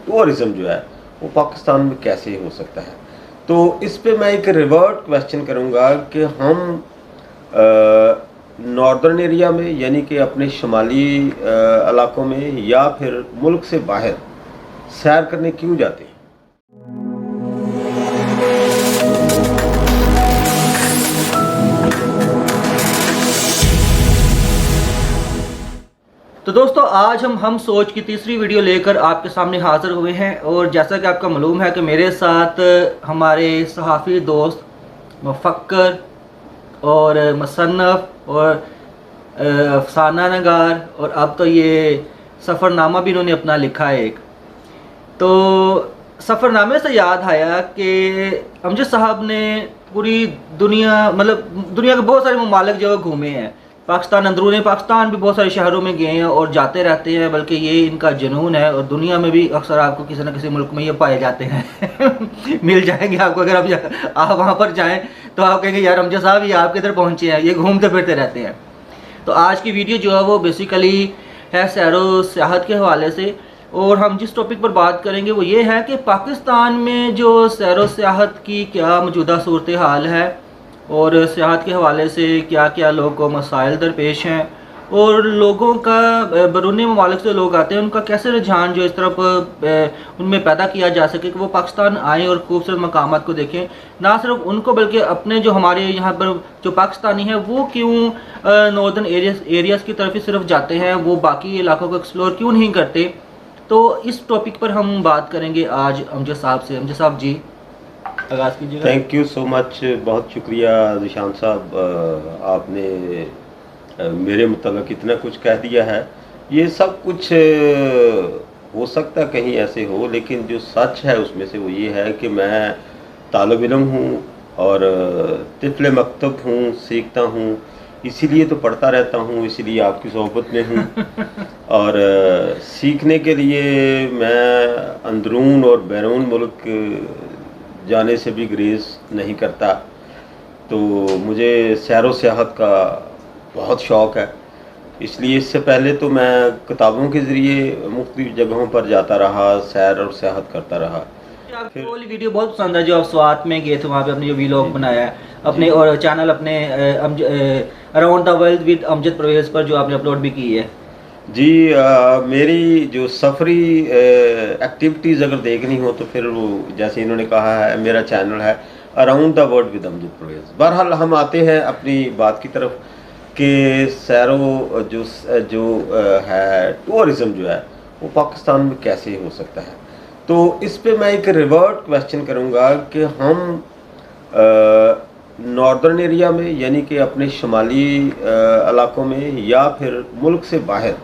Tourism जो है वो पाकिस्तान में कैसे हो सकता है। तो इस पे मैं एक रिवर्ट क्वेश्चन करूँगा कि हम नॉर्दर्न एरिया में यानी कि अपने शुमाली इलाकों में या फिर मुल्क से बाहर सैर करने क्यों जाते हैं। तो दोस्तों आज हम सोच की तीसरी वीडियो लेकर आपके सामने हाज़िर हुए हैं। और जैसा कि आपका मालूम है कि मेरे साथ हमारे सहाफ़ी दोस्त मुफक्कर और मुसन्नफ़ और अफसाना नगार और अब तो ये सफ़रनामा भी इन्होंने अपना लिखा है एक। तो सफ़रनामे से याद आया कि अमजद साहब ने पूरी दुनिया दुनिया के बहुत सारे ममालिक जो घूमे हैं। पाकिस्तान, अंदरूनी पाकिस्तान भी बहुत सारे शहरों में गए हैं और जाते रहते हैं, बल्कि ये इनका जुनून है। और दुनिया में भी अक्सर आपको किसी न किसी मुल्क में ये पाए जाते हैं मिल जाएंगे आपको। अगर आप वहाँ पर जाएं तो आप कहेंगे यार अमजद साहब ये आप किधर पहुँचे हैं, ये घूमते फिरते रहते हैं। तो आज की वीडियो जो है वो बेसिकली है सैरो सियाहत के हवाले से। और हम जिस टॉपिक पर बात करेंगे वो ये है कि पाकिस्तान में जो सैरो सियाहत की क्या मौजूदा सूरत हाल है और सियाहत के हवाले से क्या क्या लोगों को मसाइल दरपेश हैं और लोगों का बैरूनी ममालिक से लोग आते हैं उनका कैसे रुझान जो इस तरफ उनमें पैदा किया जा सके कि वो पाकिस्तान आएँ और खूबसूरत मकामात को देखें। ना सिर्फ उनको बल्कि अपने जो हमारे यहाँ पर जो पाकिस्तानी हैं वो क्यों नॉर्दर्न एरियाज़ की तरफ ही सिर्फ जाते हैं, वो बाकी इलाकों को एक्सप्लोर क्यों नहीं करते। तो इस टॉपिक पर हम बात करेंगे आज अमजद साहब से। अमजद साहब जी आगाज़ कीजिएगा। थैंक यू सो मच, बहुत शुक्रिया निशान साहब, आपने मेरे मुतल्लिक़ इतना कुछ कह दिया है। ये सब कुछ हो सकता कहीं ऐसे हो, लेकिन जो सच है उसमें से वो ये है कि मैं तालिब इल्म हूँ और तिफ़्ल मकतब हूँ, सीखता हूँ, इसीलिए तो पढ़ता रहता हूँ, इसीलिए आपकी सोहबत में हूँ। और सीखने के लिए मैं अंदरून और बैरून मुल्क जाने से भी ग्रेज़ नहीं करता। तो मुझे सैर व सियाहत का बहुत शौक़ है, इसलिए इससे पहले तो मैं किताबों के ज़रिए मुख्तलिफ़ जगहों पर जाता रहा, सैर और सियाहत करता रहा। आपको वाली वीडियो बहुत पसंद है जो आप स्वात में गए थे, वहाँ पे आपने जो वीलॉग बनाया है अपने और चैनल अपने around the world with Amjad Parvez पर जो आपने अपलोड भी की है। जी, मेरी जो सफ़री एक्टिविटीज़ अगर देखनी हो तो फिर वो जैसे इन्होंने कहा है मेरा चैनल है around the world with Amjad Parvez. बहरहाल हम आते हैं अपनी बात की तरफ कि सैरो जो है टूरिज़्म जो है वो पाकिस्तान में कैसे हो सकता है। तो इस पे मैं एक रिवर्ट क्वेश्चन करूँगा कि हम नॉर्दर्न एरिया में यानी कि अपने शुमाली इलाकों में या फिर मुल्क से बाहर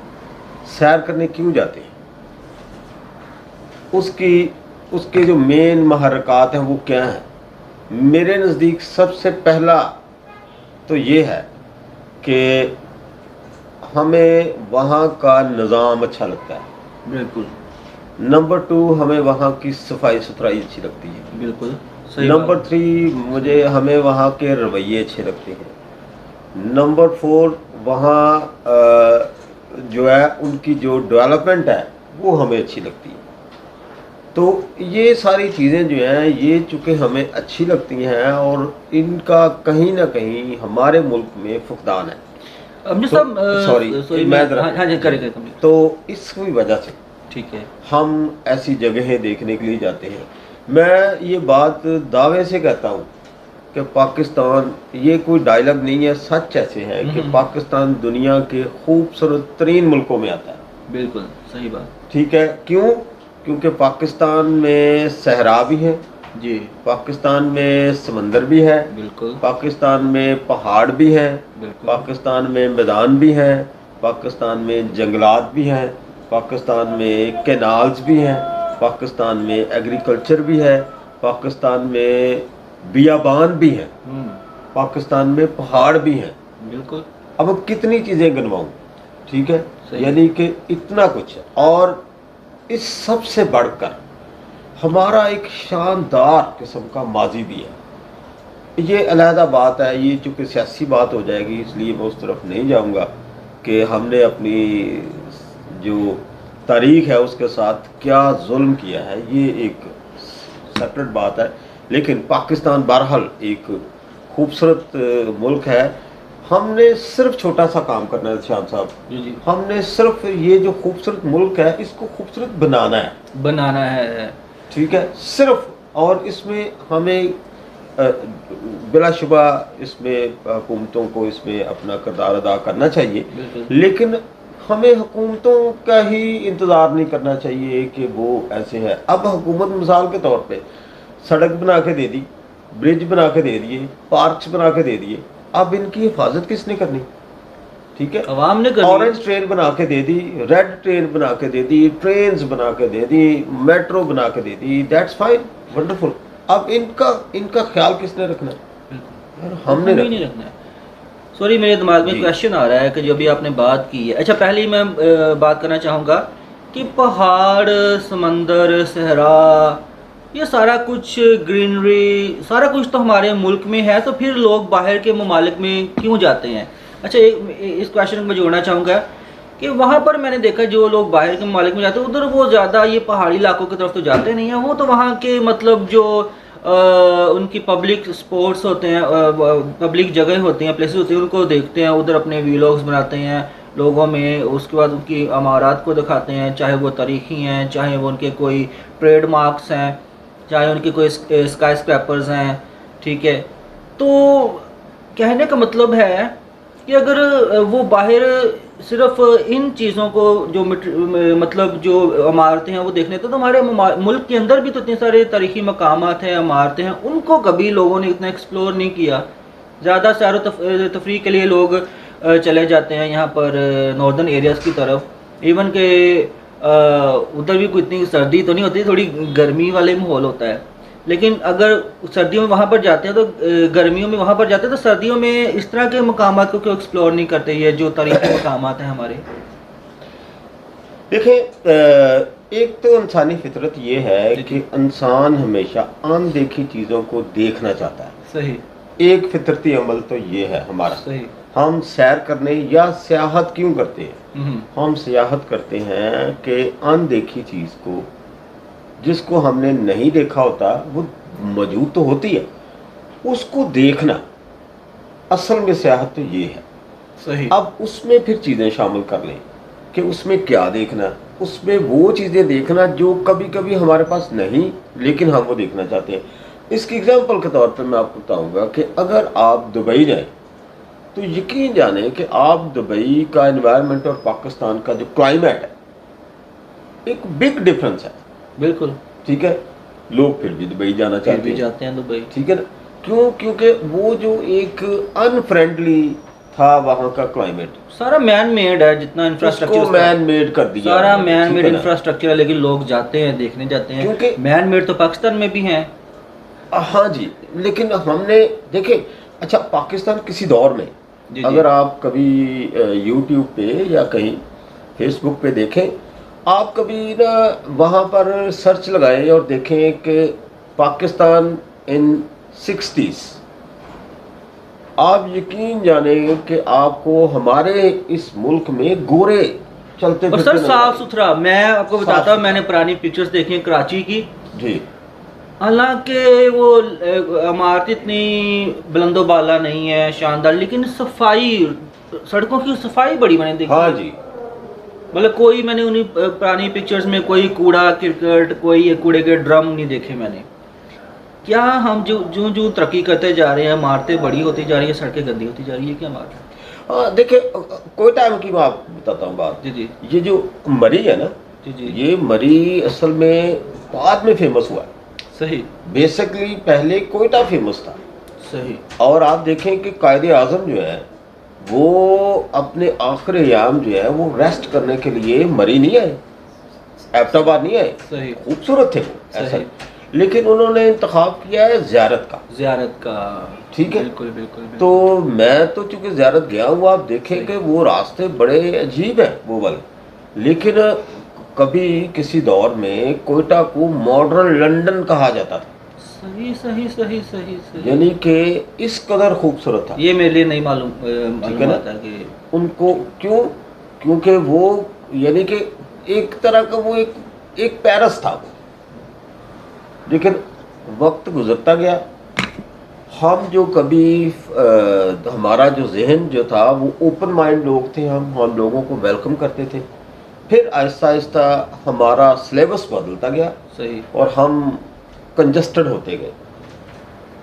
सैर करने क्यों जाते हैं, उसके जो मेन महरकात हैं वो क्या हैं। मेरे नज़दीक सबसे पहला तो ये है कि हमें वहाँ का निज़ाम अच्छा लगता है। बिल्कुल। नंबर 2 हमें वहाँ की सफाई सुथराई अच्छी लगती है। बिल्कुल। नंबर 3 हमें वहाँ के रवैये अच्छे लगते हैं। नंबर 4 वहाँ जो है उनकी जो डेवलपमेंट है वो हमें अच्छी लगती है। तो ये सारी चीज़ें जो हैं ये चूँकि हमें अच्छी लगती हैं और इनका कहीं ना कहीं हमारे मुल्क में फुकदान है। तो इसकी वजह से ठीक है हम ऐसी जगहें देखने के लिए जाते हैं। मैं ये बात दावे से कहता हूँ कि पाकिस्तान, ये कोई डायलॉग नहीं है, सच ऐसे है कि पाकिस्तान दुनिया के खूबसूरत तरीन मुल्कों में आता है। बिल्कुल सही बात। ठीक है, क्यों? क्योंकि पाकिस्तान में सहरा भी है जी, पाकिस्तान में समंदर भी है, बिल्कुल, पाकिस्तान में पहाड़ भी है, बिल्कुल, पाकिस्तान में मैदान भी है, पाकिस्तान में जंगलात भी हैं, पाकिस्तान में कैनाल्स भी हैं, पाकिस्तान में एग्रीकल्चर भी है, पाकिस्तान में बियाबान भी हैं, पाकिस्तान में पहाड़ भी हैं। बिल्कुल। अब कितनी चीज़ें गिनवाऊँ, ठीक है, यानी कि इतना कुछ है। और इस सब से बढ़कर हमारा एक शानदार किस्म का माजी भी है। ये अलहदा बात है, ये चूँकि सियासी बात हो जाएगी इसलिए मैं उस तरफ नहीं जाऊँगा कि हमने अपनी जो تاریخ ہے اس کے ساتھ کیا ظلم کیا ہے یہ ایک سیپریٹ بات ہے، لیکن پاکستان بہرحال ایک خوبصورت ملک ہے. ہم نے صرف چھوٹا سا کام کرنا ہے شان صاحب، جی ہم نے صرف یہ جو خوبصورت ملک ہے اس کو خوبصورت بنانا ہے. ٹھیک ہے، صرف. اور اس میں ہمیں بلا شبہ اس میں حکومتوں کو اس میں اپنا کردار ادا کرنا چاہیے، لیکن ہمیں حکومتوں کا ہی انتظار نہیں کرنا چاہیے کہ وہ ایسے ہے. اب حکومت مثال کے طور پہ سڑک بنا کے دے دی، برج بنا کے دے دیے، پارکس بنا کے دے دیے، اب ان کی حفاظت کس نے کرنی؟ ٹھیک ہے، عوام نے کرنی. اورنج ٹرین بنا کے دے دی، ریڈ ٹرین بنا کے دے دی، ٹرینز بنا کے دے دی، میٹرو بنا کے دے دی، دیٹس فائن، ونڈرفل. اب ان کا خیال کس نے رکھنا ہے؟ ہم نے نہیں رکھنا ہے. سوری میرے دماغ میں کویشچن آ رہا ہے کہ جو بھی آپ نے بات کی ہے. اچھا پہلے میں بات کرنا چاہوں گا کہ پہاڑ، سمندر، صحرا، یہ سارا کچھ گرینری، سارا کچھ تو ہمارے ملک میں ہے، تو پھر لوگ باہر کے ممالک میں کیوں جاتے ہیں؟ اچھا اس کویشچن کو میں جوڑنا چاہوں گا کہ وہاں پر میں نے دیکھا جو لوگ باہر کے ممالک میں جاتے ہیں ادھر وہ زیادہ یہ پہاڑی علاقوں کی طرف تو جاتے نہیں ہیں. وہ تو وہاں کے مطلب جو ان کی پبلک سپورٹس ہوتے ہیں، پبلک جگہ ہوتی ہیں، پلیسز ہوتی ہیں، ان کو دیکھتے ہیں، ادھر اپنے ویلاگز بناتے ہیں لوگوں میں. اس کے بعد ان کی عمارات کو دکھاتے ہیں، چاہے وہ تاریخی ہیں، چاہے وہ ان کے کوئی ٹریڈ مارکس ہیں، چاہے ان کے کوئی اسکائی اسکریپرز ہیں. ٹھیک ہے، تو کہنے کا مطلب ہے کہ اگر وہ باہر صرف ان چیزوں کو جو مطلب جو عمارتیں ہیں وہ دیکھنے تو ہمارے ملک کے اندر بھی تو اتنے سارے تاریخی مقامات ہیں، عمارتیں ہیں، ان کو کبھی لوگوں نے اتنا ایکسپلور نہیں کیا. زیادہ سیر و تفریح کے لیے لوگ چلے جاتے ہیں یہاں پر ناردرن ایریاز کی طرف. ایون کہ ادھر بھی کوئی اتنی سردی تو نہیں ہوتی، تھوڑی گرمی والے ماحول ہوتا ہے، لیکن اگر سردیوں میں وہاں پر جاتے ہیں تو گرمیوں میں وہاں پر جاتے ہیں تو سردیوں میں اس طرح کے مقامات کو کیوں ایکسپلور نہیں کرتے یہ جو تاریخی مقامات ہیں ہمارے؟ دیکھیں، ایک تو انسانی فطرت یہ ہے کہ انسان ہمیشہ ان دیکھی چیزوں کو دیکھنا چاہتا ہے. صحیح. ایک فطرتی عمل تو یہ ہے ہمارا. صحیح. ہم سیر کرنے یا سیاحت کیوں کرتے ہیں؟ ہم سیاحت کرتے ہیں کہ ان دیکھی چیز کو، جس کو ہم نے نہیں دیکھا ہوتا، وہ موجود تو ہوتی ہے، اس کو دیکھنا. اصل میں سیاحت تو یہ ہے. صحیح. اب اس میں پھر چیزیں شامل کر لیں کہ اس میں کیا دیکھنا، اس میں وہ چیزیں دیکھنا جو کبھی کبھی ہمارے پاس نہیں لیکن ہم وہ دیکھنا چاہتے ہیں. اس کی اگزامپل کے طور پہ میں آپ کو بتاؤں گا کہ اگر آپ دبئی جائیں تو یقین جانیں کہ آپ دبئی کا انوائرمنٹ اور پاکستان کا جو کلائمیٹ ہے ایک بگ ڈفرنس ہے. بالکل. ٹھیک ہے، لوگ پھر بھی دبئی جانا چاہتے ہیں دبئی. ٹھیک ہے نا، کیوں؟ کیونکہ وہ جو ایک ان فرینڈلی تھا وہاں کا کلائمیٹ، سارا مین میڈ ہے، جتنا انفراسٹرکچر مین میڈ کر دیا، سارا مین میڈ انفراسٹرکچر ہے، لیکن لوگ جاتے ہیں، دیکھنے جاتے ہیں. کیونکہ مین میڈ تو پاکستان میں بھی ہیں. ہاں جی، لیکن ہم نے دیکھیں. اچھا پاکستان کسی دور میں اگر آپ کبھی یوٹیوب پہ یا کہیں فیس بک پہ دیکھیں، آپ کبھی نا وہاں پر سرچ لگائیں اور دیکھیں کہ پاکستان ان 60s، آپ یقین جانیں کہ آپ کو ہمارے اس ملک میں گورے چلتے اور سر صاف ستھرا. میں آپ کو بتاتا ہوں، میں نے پرانی پکچرز دیکھی ہیں کراچی کی. جی. حالانکہ وہ عمارت اتنی بلند و بالا نہیں ہے، شاندار، لیکن صفائی، سڑکوں کی صفائی بڑی میں نے دیکھی. ہاں جی. مطلب کوئی میں نے انہیں پرانی پکچرز میں کوئی کوڑا کرکٹ، کوئی کوڑے کے ڈرم نہیں دیکھے میں نے. کیا ہم جو ترقی کرتے جا رہے ہیں، عمارتیں بڑی ہوتی جا رہی ہیں، سڑکیں گندی ہوتی جا رہی ہیں، کیا بات ہے؟ دیکھیں کوئی ٹائم کی میں آپ کو بتاتا ہوں بات. جی. یہ جو مری ہے نا، یہ مری اصل میں بعد میں فیمس ہوا ہے. صحیح. بیسکلی پہلے کوئٹہ فیمس تھا. صحیح. اور آپ دیکھیں کہ قائد اعظم جو ہے وہ اپنے آخر ایام جو ہے وہ ریسٹ کرنے کے لیے مری نہیں آئے، ایبٹ آباد نہیں آئے. صحیح. خوبصورت تھے وہ ایسا، لیکن انہوں نے انتخاب کیا ہے زیارت کا. ٹھیک ہے. بالکل. تو میں تو چونکہ زیارت گیا ہوں، آپ دیکھیں کہ وہ راستے بڑے عجیب ہیں وہ والے، لیکن کبھی کسی دور میں کوئٹہ کو ماڈرن لندن کہا جاتا تھا. صحیح. یعنی کہ اس قدر خوبصورت تھا. یہ میرے لیے نہیں معلوم ہے کہ ان کو کیونکہ وہ یعنی کہ एक तरह का वो एक पैरस था वो। लेकिन वक्त गुजरता गया, हम जो कभी हमारा जो जहन जो था वो ओपन माइंड लोग थे, हम लोगों को वेलकम करते थे। फिर आहिस्ता आहिस्ता हमारा सिलेबस बदलता गया सही, और हम कंजस्टेड होते गए,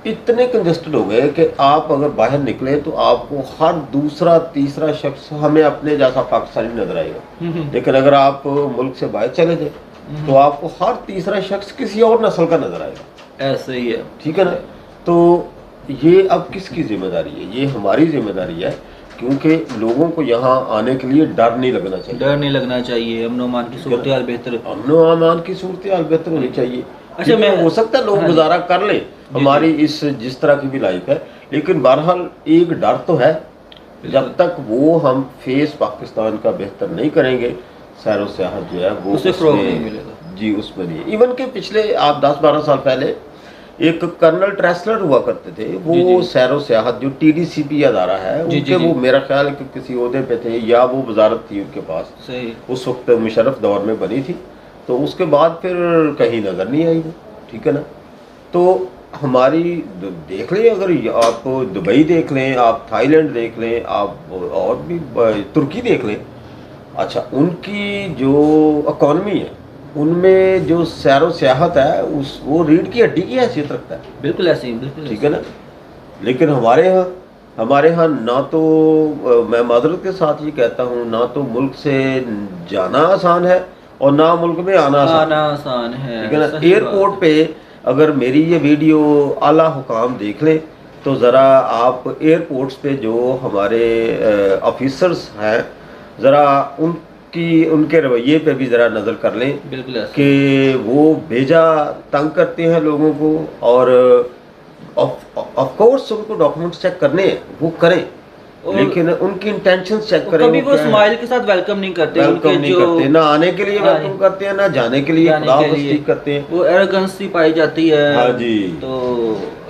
इतने कंजस्टेड हो गए कि आप अगर बाहर निकले तो आपको हर दूसरा तीसरा शख्स हमें अपने जैसा पाकिस्तानी नजर आएगा। लेकिन अगर आप मुल्क से बाहर चले जाए तो आपको हर तीसरा शख्स किसी और नस्ल का नजर आएगा। ऐसे ही है, ठीक है ना। तो ये अब किसकी जिम्मेदारी है? ये हमारी जिम्मेदारी है, क्योंकि लोगों को यहाँ आने के लिए डर नहीं लगना चाहिए। डर नहीं लगना चाहिए, अमन अमान की सूरत हाल बेहतर, अमन अमान की सूरत हाल बेहतर होनी चाहिए। अच्छा, मैं हो सकता है लोग हाँ, गुजारा कर ले हमारी इस जिस तरह की भी लाइफ है, लेकिन बहरहाल एक डर तो है। जब तक वो हम फेस पाकिस्तान का बेहतर नहीं करेंगे, सैर व सियाहत जो है वो उसे फ़रोग़ नहीं मिलेगा। जी उसमें नहीं। इवन के पिछले आप 10-12 साल पहले एक कर्नल ट्रेसलर हुआ करते थे, वो सैर व सियाहत जो TDCP अदारा है उनके वो मेरा ख्याल है कि किसी ओहदे पे थे या वो वजारत थी उनके पास, सही, उस वक्त मुशर्रफ दौर में बनी थी। तो उसके बाद फिर कहीं नज़र नहीं आई वो। ठीक है ना। तो हमारी देख लें, अगर आप दुबई देख लें, आप थाईलैंड देख लें, आप और भी तुर्की देख लें, अच्छा उनकी जो इकॉनमी है उनमें जो सैर व सियाहत है उस वो रीढ़ की हड्डी की हैसियत रखता है। बिल्कुल ऐसे ही, बिल्कुल ठीक है ना। लेकिन हमारे यहाँ ना तो मैं माजरत के साथ ये कहता हूँ, ना तो मुल्क से जाना आसान है और ना मुल्क में आना आसान है। ठीक है ना। एयरपोर्ट पे अगर मेरी ये वीडियो आला हुकाम देख लें तो ज़रा आप एयरपोर्ट्स पे जो हमारे ऑफिसर्स हैं, ज़रा उनके रवैये पे भी ज़रा नज़र कर लें। बिल्कुल कि वो भेजा तंग करते हैं लोगों को, और ऑफ कोर्स उनको डॉक्यूमेंट्स चेक करने हैं वो करें, लेकिन उनकी इंटेंशंस चेक करें। कभी वो स्माइल के साथ वेलकम नहीं करते, वेलकम नहीं करते, ना आने के लिए वेलकम करते हैं, ना जाने के लिए खुदाफिज़ करते हैं। वो एरोगेंस ही पाई जाती है। हाँ जी, तो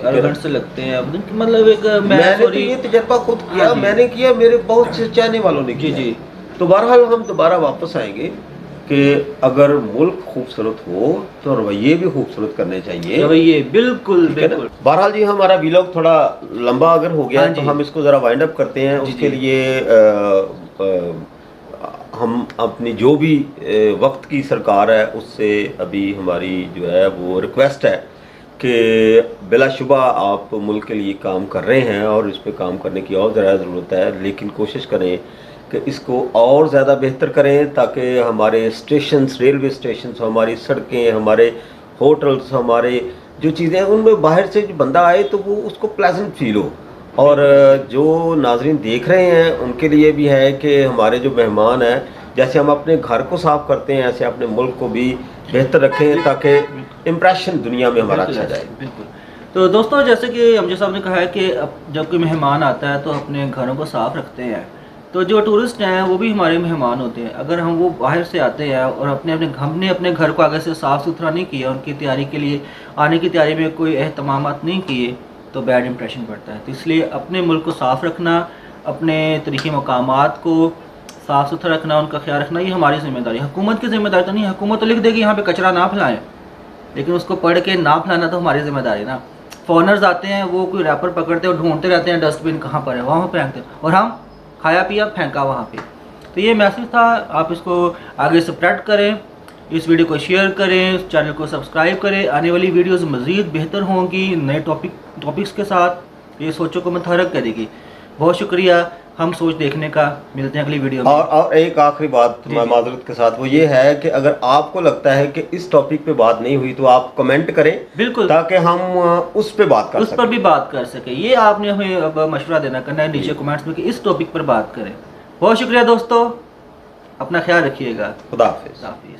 एरोगेंस से लगते हैं। मतलब एक मैंने तो ये तजर्बा खुद किया, मैंने किया, मेरे बहुत से चाहने वालों ने किया। जी। तो बहरहाल हम दोबारा वापस आएंगे कि अगर मुल्क खूबसूरत हो तो रवैये भी खूबसूरत करने चाहिए। रवैये बिल्कुल बिल्कुल। बहरहाल जी हमारा वीलॉग थोड़ा लंबा अगर हो गया तो हम इसको ज़रा वाइंड अप करते हैं। उसके लिए हम अपनी जो भी वक्त की सरकार है उससे अभी हमारी जो है वो रिक्वेस्ट है कि बिलाशुबा आप मुल्क के लिए काम कर रहे हैं और इस पे काम करने की और ज़्यादा ज़रूरत है, लेकिन कोशिश करें कि इसको और ज़्यादा बेहतर करें ताकि हमारे स्टेशंस, रेलवे स्टेशंस, हमारी सड़कें, हमारे होटल्स, हमारे जो चीज़ें हैं उनमें बाहर से जो बंदा आए तो वो उसको प्लेजेंट फील हो। और जो नाजरीन देख रहे हैं उनके लिए भी है कि हमारे जो मेहमान हैं, जैसे हम अपने घर को साफ़ करते हैं ऐसे अपने मुल्क को भी बेहतर रखें ताकि इम्प्रेशन दुनिया में हमारा अच्छा जाए। बिल्कुल। तो दोस्तों, जैसे कि अमजद साहब ने कहा है कि जब कोई मेहमान आता है तो अपने घरों को साफ़ रखते हैं, तो जो टूरिस्ट हैं वो भी हमारे मेहमान होते हैं। अगर हम वो बाहर से आते हैं और हमने अपने घर को आगे से साफ़ सुथरा नहीं किया, उनकी तैयारी के लिए आने की तैयारी में कोई अहतमामात नहीं किए, तो बैड इंप्रेशन पड़ता है। तो इसलिए अपने मुल्क को साफ़ रखना, अपने तरीक़ी मकामात को साफ़ सुथरा रखना, उनका ख्याल रखना, ये हमारी ज़िम्मेदारी है। हुकूमत की ज़िम्मेदारी तो नहीं है। हुकूमत तो लिख देगी यहाँ पे कचरा ना फैलाएं, लेकिन उसको पढ़ के ना फैलाना तो हमारी ज़िम्मेदारी ना। फॉरनर्स आते हैं, वो कोई रैपर पकड़ते हैं और ढूंढते रहते हैं डस्टबिन कहाँ पर है, वहाँ फेंकते हैं, और हम खाया पिया फेंका वहाँ पे। तो ये मैसेज था, आप इसको आगे स्प्रेड करें, इस वीडियो को शेयर करें, चैनल को सब्सक्राइब करें। आने वाली वीडियोस मज़ीद बेहतर होंगी नए टॉपिक्स के साथ, ये सोचों को मुतहरक करेगी। बहुत शुक्रिया हम सोच देखने का। मिलते हैं अगली वीडियो में। और एक आखिरी बात माजरत के साथ, वो ये है कि अगर आपको लगता है कि इस टॉपिक पे बात नहीं हुई तो आप कमेंट करें, बिल्कुल, ताकि हम उस पे बात कर सकें, उस पर भी बात कर सके। ये आपने हमें अब मशवरा देना करना है नीचे कमेंट्स में कि इस टॉपिक पर बात करें। बहुत शुक्रिया दोस्तों, अपना ख्याल रखिएगा। खुदा हाफिज़। खुदा हाफिज़।